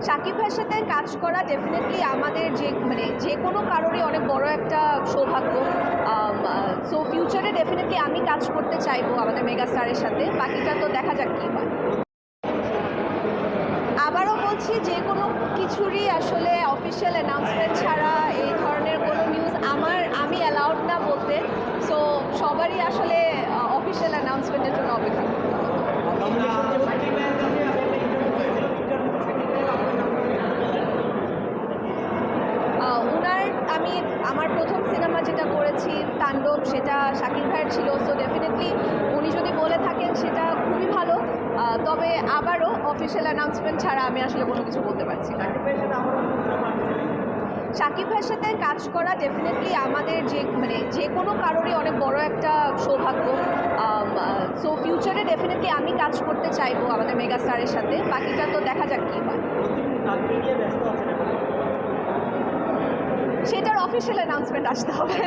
শাকিব ভাইয়ের সাথে কাজ করা ডেফিনেটলি আমাদের যে কোনো কারোরই অনেক বড় একটা সৌভাগ্য। সো ফিউচারে ডেফিনেটলি আমি কাজ করতে চাইবো আমাদের মেগাস্টারের সাথে, বাকিটা তো দেখা যাক কী হয়। আবারও বলছি, যে কোনো কিছুরই আসলে অফিসিয়াল অ্যানাউন্সমেন্ট ছাড়া এই ধরনের কোনো নিউজ আমি অ্যালাউড না বলতে। সো সবারই আসলে অফিসিয়াল অ্যানাউন্সমেন্টের জন্য অপেক্ষা করতে হবে। আমার প্রথম সিনেমা যেটা করেছি তাণ্ডব, সেটা শাকিব ভাইয়ের ছিল। সো ডেফিনেটলি উনি যদি বলে থাকেন সেটা খুবই ভালো। তবে আবারও অফিসিয়াল অ্যানাউন্সমেন্ট ছাড়া আমি আসলে কোনো কিছু বলতে পারছি না। শাকিব ভাইয়ের সাথে কাজ করা ডেফিনেটলি আমাদের যে কোনো কারোরই অনেক বড় একটা সৌভাগ্য। সো ফিউচারে ডেফিনেটলি আমি কাজ করতে চাইবো আমাদের মেগাস্টারের সাথে, বাকিটা তো দেখা যাক কী হয়। সেটার অফিসিয়াল অ্যানাউন্সমেন্ট আসতে হবে।